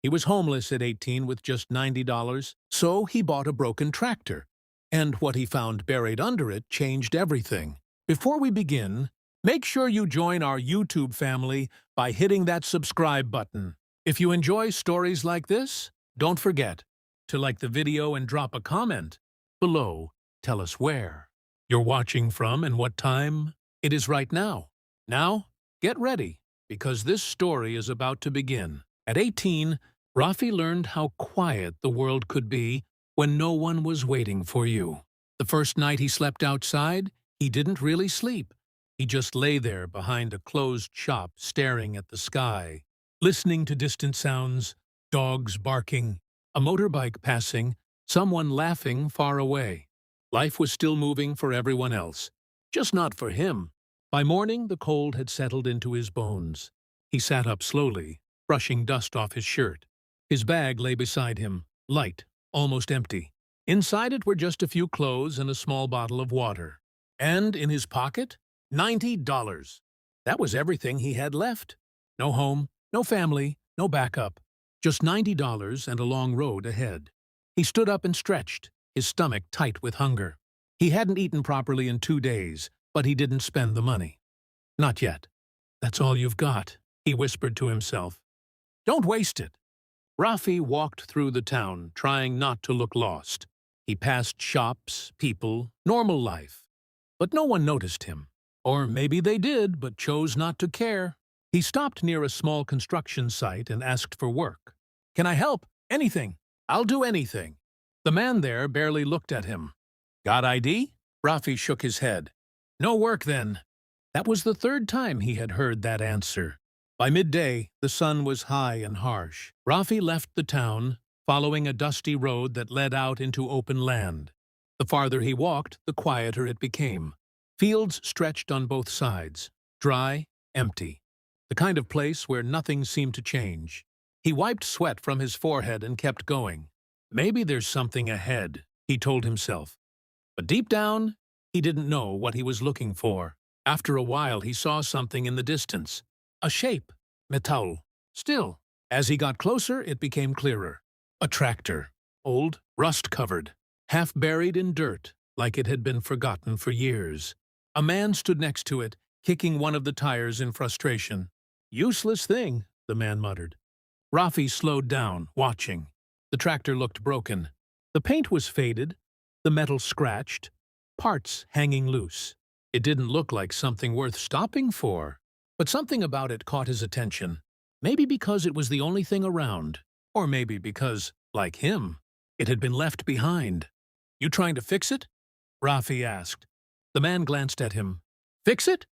He was homeless at 18 with just $90, so he bought a broken tractor. And what he found buried under it changed everything. Before we begin, make sure you join our YouTube family by hitting that subscribe button. If you enjoy stories like this, don't forget to like the video and drop a comment below. Tell us where you're watching from and what time it is right now. Now, get ready, because this story is about to begin. At 18, Rafi learned how quiet the world could be when no one was waiting for you. The first night he slept outside, he didn't really sleep. He just lay there behind a closed shop staring at the sky, listening to distant sounds, dogs barking, a motorbike passing, someone laughing far away. Life was still moving for everyone else, just not for him. By morning, the cold had settled into his bones. He sat up slowly, brushing dust off his shirt. His bag lay beside him, light, almost empty. Inside it were just a few clothes and a small bottle of water. And in his pocket, $90. That was everything he had left. No home, no family, no backup. Just $90 and a long road ahead. He stood up and stretched, his stomach tight with hunger. He hadn't eaten properly in 2 days, but he didn't spend the money. Not yet. That's all you've got, he whispered to himself. Don't waste it. Rafi walked through the town, trying not to look lost. He passed shops, people, normal life. But no one noticed him. Or maybe they did, but chose not to care. He stopped near a small construction site and asked for work. Can I help? Anything. I'll do anything. The man there barely looked at him. Got ID? Rafi shook his head. No work then. That was the third time he had heard that answer. By midday, the sun was high and harsh. Rafi left the town, following a dusty road that led out into open land. The farther he walked, the quieter it became. Fields stretched on both sides, dry, empty. The kind of place where nothing seemed to change. He wiped sweat from his forehead and kept going. Maybe there's something ahead, he told himself. But deep down, he didn't know what he was looking for. After a while, he saw something in the distance. A shape, metal. Still, as he got closer, it became clearer. A tractor, old, rust-covered, half buried in dirt, like it had been forgotten for years. A man stood next to it, kicking one of the tires in frustration. Useless thing, the man muttered. Rafi slowed down, watching. The tractor looked broken. The paint was faded, the metal scratched, parts hanging loose. It didn't look like something worth stopping for. But something about it caught his attention. Maybe because it was the only thing around. Or maybe because, like him, it had been left behind. You trying to fix it? Rafi asked. The man glanced at him. Fix it?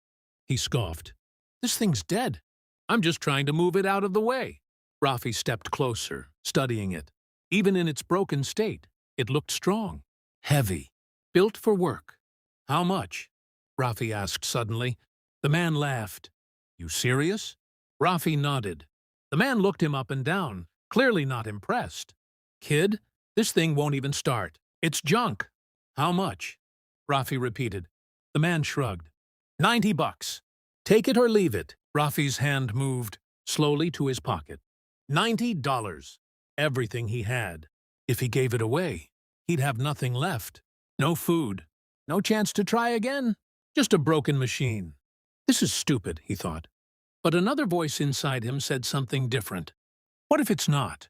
He scoffed. This thing's dead. I'm just trying to move it out of the way. Rafi stepped closer, studying it. Even in its broken state, it looked strong, heavy, built for work. How much? Rafi asked suddenly. The man laughed. You serious? Rafi nodded. The man looked him up and down, clearly not impressed. Kid, this thing won't even start. It's junk. How much? Rafi repeated. The man shrugged. $90. Take it or leave it. Rafi's hand moved slowly to his pocket. $90. Everything he had. If he gave it away, he'd have nothing left. No food. No chance to try again. Just a broken machine. This is stupid, he thought. But another voice inside him said something different. What if it's not?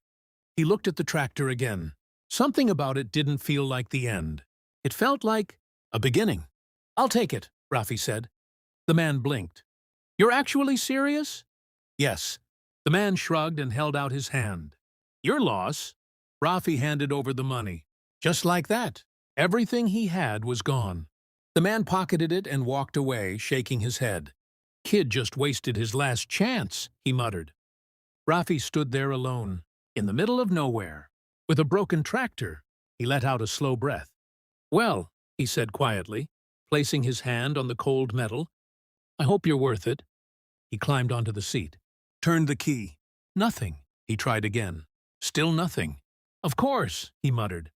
He looked at the tractor again. Something about it didn't feel like the end. It felt like a beginning. I'll take it, Rafi said. The man blinked. You're actually serious? Yes. The man shrugged and held out his hand. Your loss. Rafi handed over the money. Just like that. Everything he had was gone. The man pocketed it and walked away, shaking his head. Kid just wasted his last chance, he muttered. Rafi stood there alone, in the middle of nowhere. With a broken tractor, he let out a slow breath. Well, he said quietly, placing his hand on the cold metal, I hope you're worth it. He climbed onto the seat, turned the key. Nothing. He tried again. Still nothing. Of course, he muttered.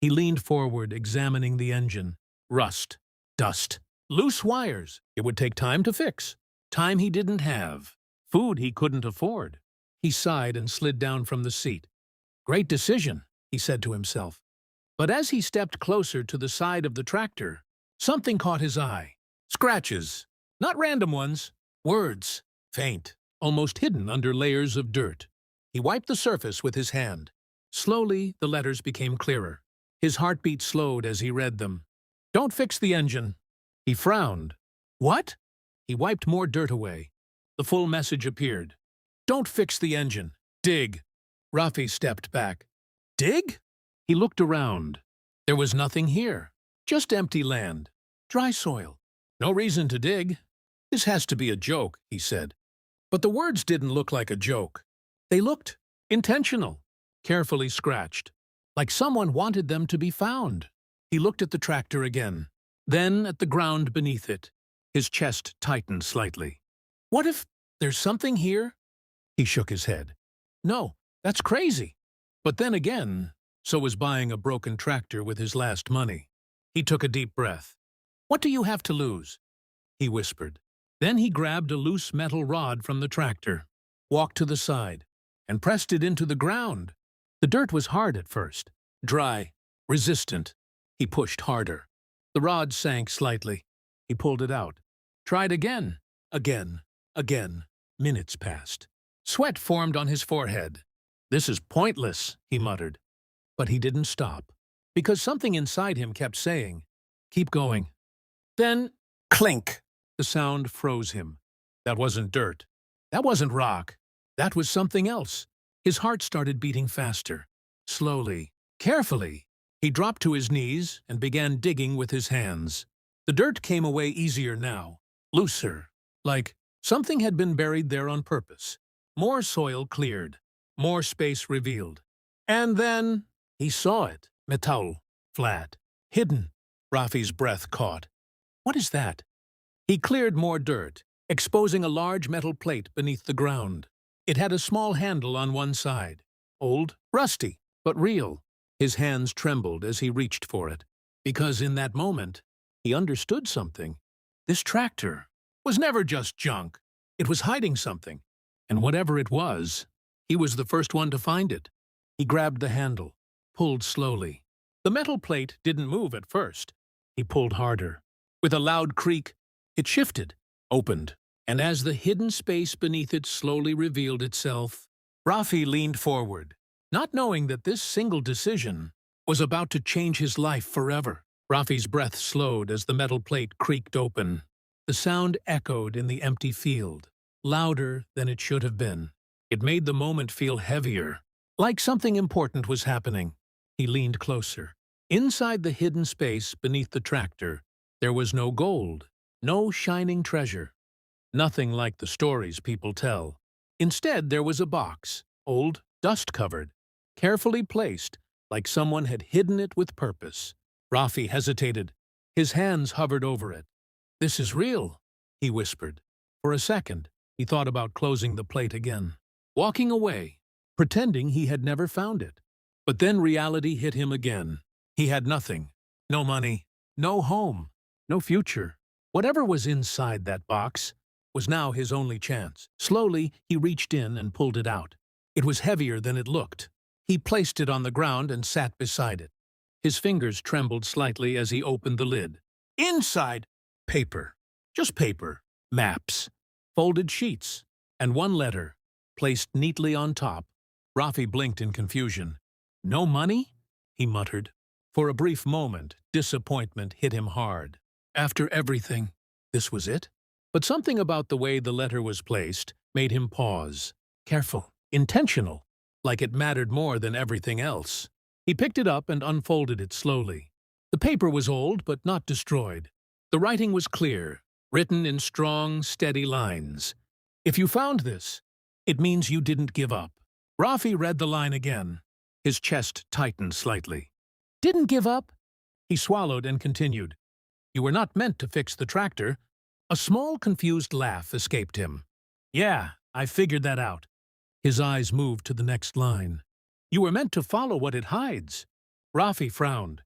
He leaned forward, examining the engine. Rust. Dust. Loose wires. It would take time to fix. Time he didn't have. Food he couldn't afford. He sighed and slid down from the seat. Great decision, he said to himself. But as he stepped closer to the side of the tractor, something caught his eye. Scratches. Not random ones. Words. Faint. Almost hidden under layers of dirt. He wiped the surface with his hand. Slowly, the letters became clearer. His heartbeat slowed as he read them. Don't fix the engine. He frowned. What? He wiped more dirt away. The full message appeared. Don't fix the engine. Dig. Rafi stepped back. Dig? He looked around. There was nothing here. Just empty land. Dry soil. No reason to dig. This has to be a joke, he said. But the words didn't look like a joke. They looked intentional, carefully scratched, like someone wanted them to be found. He looked at the tractor again, then at the ground beneath it. His chest tightened slightly. What if there's something here? He shook his head. No, that's crazy. But then again, so was buying a broken tractor with his last money. He took a deep breath. What do you have to lose? He whispered. Then he grabbed a loose metal rod from the tractor, walked to the side, and pressed it into the ground. The dirt was hard at first, dry, resistant. He pushed harder. The rod sank slightly. He pulled it out. Tried again. Again. Minutes passed. Sweat formed on his forehead. This is pointless, he muttered. But he didn't stop, because something inside him kept saying, keep going. Then, clink! The sound froze him. That wasn't dirt. That wasn't rock. That was something else. His heart started beating faster. Slowly, carefully, he dropped to his knees and began digging with his hands. The dirt came away easier now, looser, like something had been buried there on purpose. More soil cleared, more space revealed. And then he saw it, metal, flat, hidden. Rafi's breath caught. What is that? He cleared more dirt, exposing a large metal plate beneath the ground. It had a small handle on one side. Old, rusty, but real. His hands trembled as he reached for it. Because in that moment, he understood something. This tractor was never just junk. It was hiding something. And whatever it was, he was the first one to find it. He grabbed the handle, pulled slowly. The metal plate didn't move at first. He pulled harder. With a loud creak, it shifted, opened, and as the hidden space beneath it slowly revealed itself, Rafi leaned forward, not knowing that this single decision was about to change his life forever. Rafi's breath slowed as the metal plate creaked open. The sound echoed in the empty field, louder than it should have been. It made the moment feel heavier, like something important was happening. He leaned closer. Inside the hidden space beneath the tractor, there was no gold. No shining treasure. Nothing like the stories people tell. Instead, there was a box, old, dust-covered, carefully placed, like someone had hidden it with purpose. Rafi hesitated. His hands hovered over it. This is real, he whispered. For a second, he thought about closing the plate again, walking away, pretending he had never found it. But then reality hit him again. He had nothing. No money, no home, no future. Whatever was inside that box was now his only chance. Slowly, he reached in and pulled it out. It was heavier than it looked. He placed it on the ground and sat beside it. His fingers trembled slightly as he opened the lid. Inside, paper. Just paper. Maps. Folded sheets. And one letter, placed neatly on top. Rafi blinked in confusion. No money? He muttered. For a brief moment, disappointment hit him hard. After everything, this was it? But something about the way the letter was placed made him pause. Careful, intentional, like it mattered more than everything else. He picked it up and unfolded it slowly. The paper was old but not destroyed. The writing was clear, written in strong, steady lines. If you found this, it means you didn't give up. Rafi read the line again. His chest tightened slightly. Didn't give up? He swallowed and continued. You were not meant to fix the tractor. A small, confused laugh escaped him. Yeah, I figured that out. His eyes moved to the next line. You were meant to follow what it hides. Rafi frowned.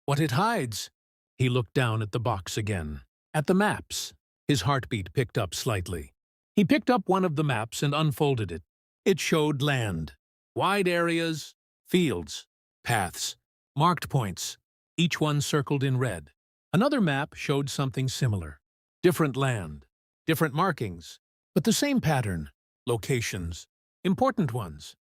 What it hides? He looked down at the box again. At the maps. His heartbeat picked up slightly. He picked up one of the maps and unfolded it. It showed land, wide areas, fields, paths, marked points, each one circled in red. Another map showed something similar. Different land, different markings, but the same pattern, locations, important ones.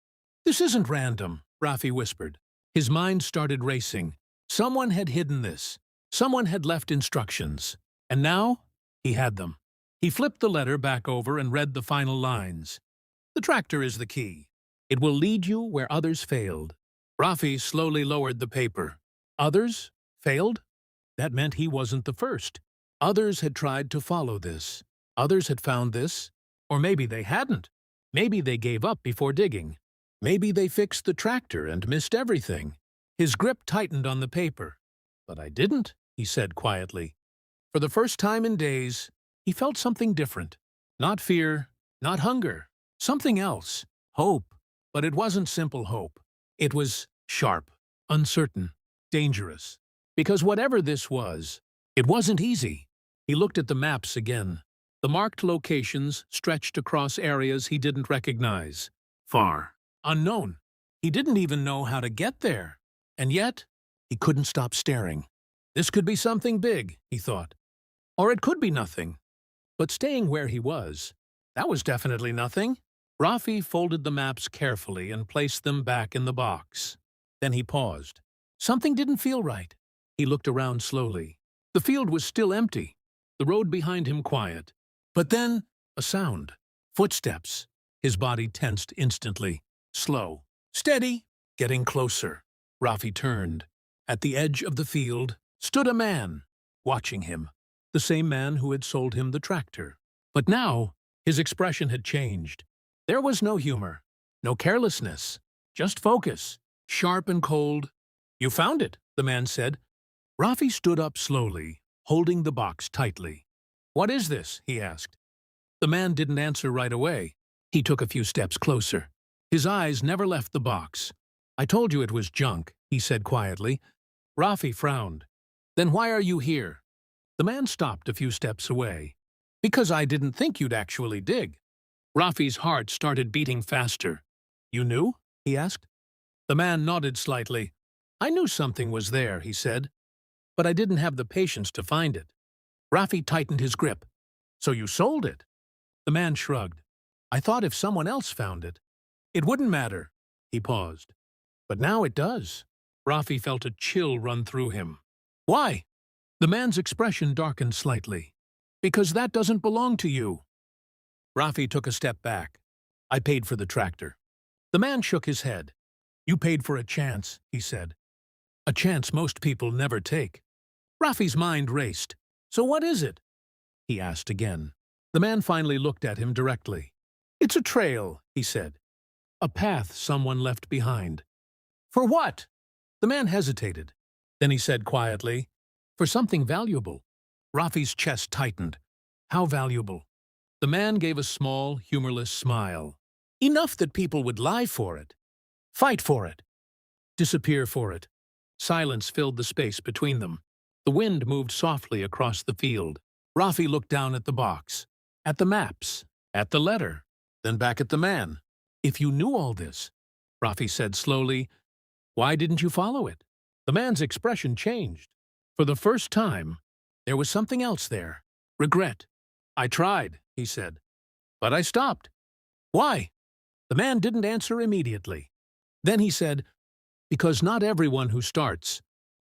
This isn't random, Rafi whispered. His mind started racing. Someone had hidden this. Someone had left instructions. And now, he had them. He flipped the letter back over and read the final lines. The tractor is the key. It will lead you where others failed. Rafi slowly lowered the paper. Others? Failed? That meant he wasn't the first. Others had tried to follow this. Others had found this. Or maybe they hadn't. Maybe they gave up before digging. Maybe they fixed the tractor and missed everything. His grip tightened on the paper. But I didn't, he said quietly. For the first time in days, he felt something different. Not fear, not hunger. Something else. Hope. But it wasn't simple hope. It was sharp, uncertain, dangerous. Because whatever this was, it wasn't easy. He looked at the maps again. The marked locations stretched across areas he didn't recognize. Far. Unknown. He didn't even know how to get there. And yet, he couldn't stop staring. This could be something big, he thought. Or it could be nothing. But staying where he was, that was definitely nothing. Rafi folded the maps carefully and placed them back in the box. Then he paused. Something didn't feel right. He looked around slowly. The field was still empty, the road behind him quiet. But then, a sound. Footsteps. His body tensed instantly. Slow. Steady. Getting closer. Rafi turned. At the edge of the field stood a man, watching him. The same man who had sold him the tractor. But now, his expression had changed. There was no humor, no carelessness, just focus, sharp and cold. You found it, the man said. Rafi stood up slowly, holding the box tightly. What is this? He asked. The man didn't answer right away. He took a few steps closer. His eyes never left the box. I told you it was junk, he said quietly. Rafi frowned. Then why are you here? The man stopped a few steps away. Because I didn't think you'd actually dig. Rafi's heart started beating faster. You knew? He asked. The man nodded slightly. I knew something was there, he said. But I didn't have the patience to find it. Rafi tightened his grip. So you sold it? The man shrugged. I thought if someone else found it, it wouldn't matter. He paused. But now it does. Rafi felt a chill run through him. Why? The man's expression darkened slightly. Because that doesn't belong to you. Rafi took a step back. I paid for the tractor. The man shook his head. You paid for a chance, he said. A chance most people never take. Rafi's mind raced. So what is it? He asked again. The man finally looked at him directly. It's a trail, he said. A path someone left behind. For what? The man hesitated. Then he said quietly, for something valuable. Rafi's chest tightened. How valuable? The man gave a small, humorless smile. Enough that people would lie for it. Fight for it. Disappear for it. Silence filled the space between them. The wind moved softly across the field. Rafi looked down at the box, at the maps, at the letter, then back at the man. If you knew all this, Rafi said slowly, why didn't you follow it? The man's expression changed. For the first time, there was something else there. Regret. I tried, he said. But I stopped. Why? The man didn't answer immediately. Then he said, because not everyone who starts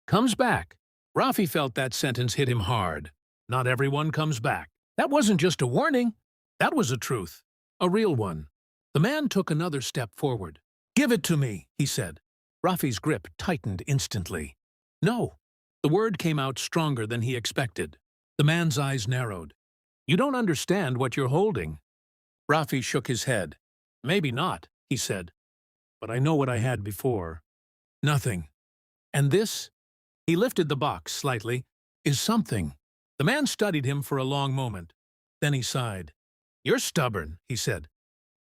comes back. Rafi felt that sentence hit him hard. Not everyone comes back. That wasn't just a warning. That was a truth. A real one. The man took another step forward. Give it to me, he said. Rafi's grip tightened instantly. No. The word came out stronger than he expected. The man's eyes narrowed. You don't understand what you're holding. Rafi shook his head. Maybe not, he said. But I know what I had before. Nothing. And this? He lifted the box slightly. Is something. The man studied him for a long moment. Then he sighed. You're stubborn, he said.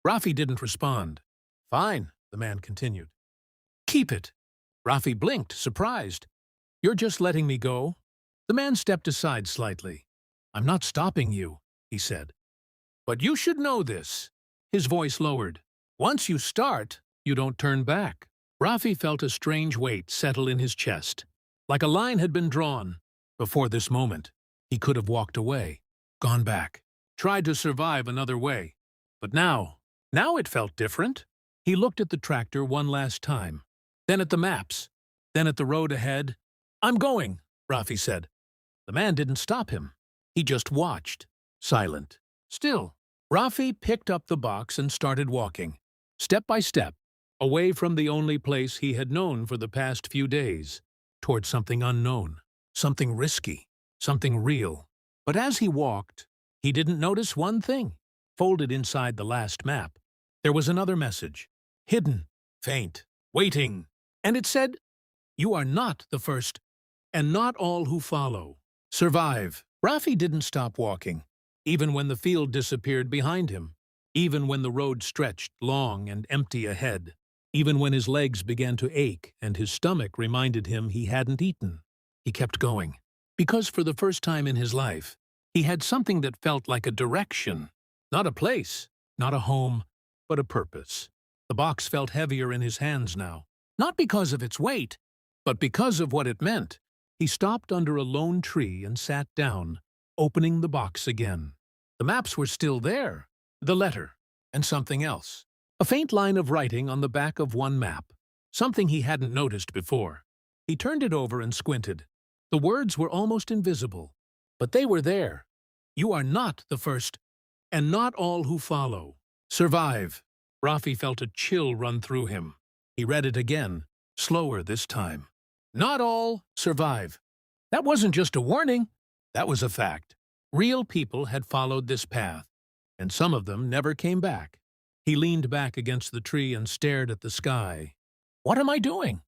Rafi didn't respond. Fine, the man continued. Keep it. Rafi blinked, surprised. You're just letting me go? The man stepped aside slightly. I'm not stopping you, he said. But you should know this. His voice lowered. Once you start, you don't turn back. Rafi felt a strange weight settle in his chest, like a line had been drawn. Before this moment, he could have walked away, gone back, tried to survive another way. But now it felt different. He looked at the tractor one last time, then at the maps, then at the road ahead. "I'm going," Rafi said. The man didn't stop him. He just watched, silent, still. Rafi picked up the box and started walking, step by step, away from the only place he had known for the past few days, toward something unknown, something risky, something real. But as he walked, he didn't notice one thing. Folded inside the last map, there was another message, hidden, faint, waiting. And it said, "You are not the first, and not all who follow. Survive." Rafi didn't stop walking, even when the field disappeared behind him, even when the road stretched long and empty ahead, even when his legs began to ache and his stomach reminded him he hadn't eaten. He kept going, because for the first time in his life, he had something that felt like a direction. Not a place, not a home, but a purpose. The box felt heavier in his hands now, not because of its weight, but because of what it meant. He stopped under a lone tree and sat down, opening the box again. The maps were still there, the letter, and something else. A faint line of writing on the back of one map, something he hadn't noticed before. He turned it over and squinted. The words were almost invisible, but they were there. "You are not the first, and not all who follow. Survive." Rafi felt a chill run through him. He read it again, slower this time. Not all survive. That wasn't just a warning. That was a fact. Real people had followed this path, and some of them never came back. He leaned back against the tree and stared at the sky. "What am I doing?"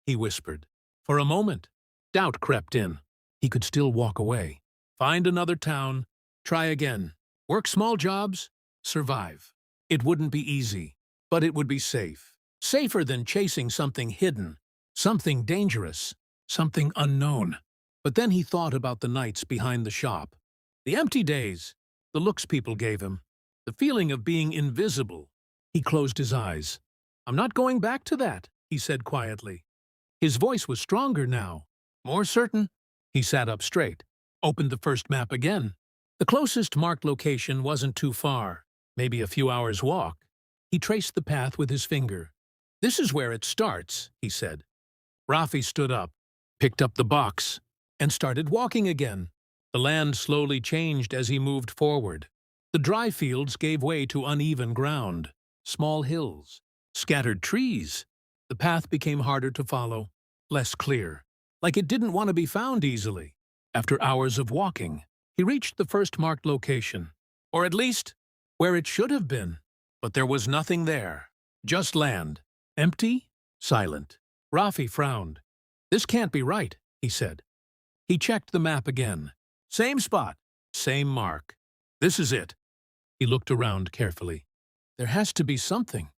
he whispered. For a moment, doubt crept in. He could still walk away, find another town, try again, work small jobs, survive. It wouldn't be easy, but it would be safe. Safer than chasing something hidden, something dangerous, something unknown. But then he thought about the nights behind the shop, the empty days, the looks people gave him, the feeling of being invisible. He closed his eyes. "I'm not going back to that," he said quietly. His voice was stronger now, more certain. He sat up straight, opened the first map again. The closest marked location wasn't too far, maybe a few hours' walk. He traced the path with his finger. "This is where it starts," he said. Rafi stood up, picked up the box, and started walking again. The land slowly changed as he moved forward. The dry fields gave way to uneven ground, small hills, scattered trees. The path became harder to follow, less clear, like it didn't want to be found easily. After hours of walking, he reached the first marked location, or at least where it should have been. But there was nothing there, just land, empty, silent. Rafi frowned. "This can't be right," he said. He checked the map again. Same spot, same mark. "This is it." He looked around carefully. There has to be something.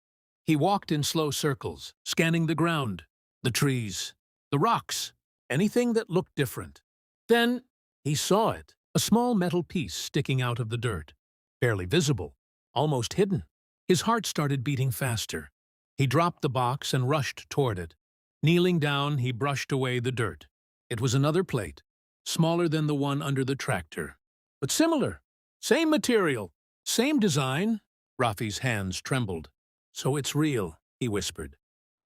He walked in slow circles, scanning the ground, the trees, the rocks, anything that looked different. Then he saw it, a small metal piece sticking out of the dirt, barely visible, almost hidden. His heart started beating faster. He dropped the box and rushed toward it. Kneeling down, he brushed away the dirt. It was another plate, smaller than the one under the tractor, but similar. Same material, same design. Rafi's hands trembled. "So it's real," he whispered.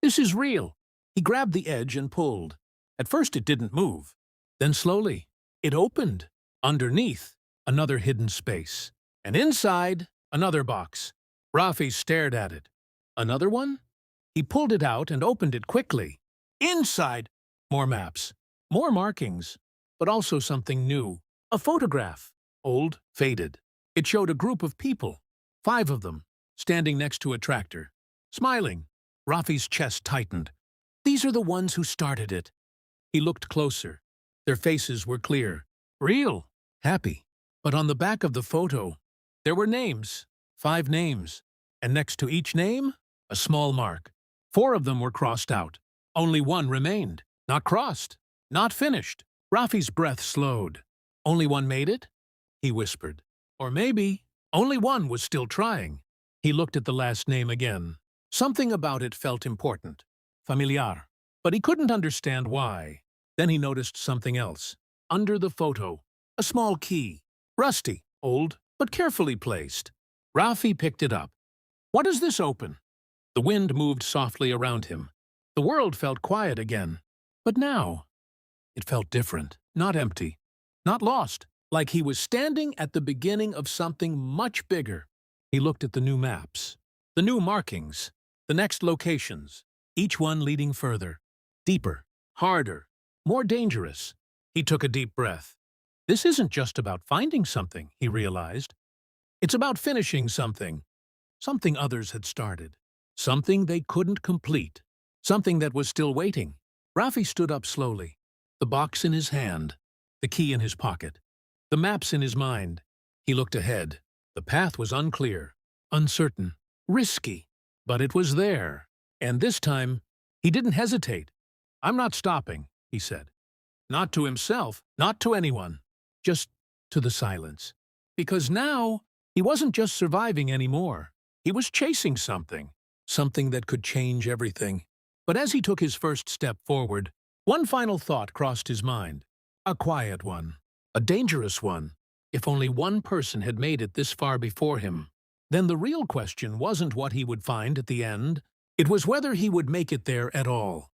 "This is real." He grabbed the edge and pulled. At first it didn't move. Then slowly, it opened. Underneath, another hidden space. And inside, another box. Rafi stared at it. Another one? He pulled it out and opened it quickly. Inside, more maps, more markings, but also something new. A photograph, old, faded. It showed a group of people, 5 of them, standing next to a tractor, smiling. Rafi's chest tightened. These are the ones who started it. He looked closer. Their faces were clear, real, happy. But on the back of the photo, there were names, 5 names, and next to each name, a small mark. 4 of them were crossed out. Only 1 remained, not crossed, not finished. Rafi's breath slowed. Only 1 made it? He whispered. Or maybe only 1 was still trying. He looked at the last name again. Something about it felt important. Familiar. But he couldn't understand why. Then he noticed something else. Under the photo, a small key. Rusty, old, but carefully placed. Rafi picked it up. What does this open? The wind moved softly around him. The world felt quiet again. But now, it felt different, not empty, not lost, like he was standing at the beginning of something much bigger. He looked at the new maps, the new markings, the next locations, each one leading further, deeper, harder, more dangerous. He took a deep breath. This isn't just about finding something, he realized. It's about finishing something. Something others had started. Something they couldn't complete. Something that was still waiting. Rafi stood up slowly, the box in his hand, the key in his pocket, the maps in his mind. He looked ahead. The path was unclear, uncertain, risky, but it was there. And this time, he didn't hesitate. I'm not stopping, he said. Not to himself, not to anyone, just to the silence. Because now, he wasn't just surviving anymore. He was chasing something, something that could change everything. But as he took his first step forward, one final thought crossed his mind. A quiet one, a dangerous one. If only one person had made it this far before him. Then the real question wasn't what he would find at the end. It was whether he would make it there at all.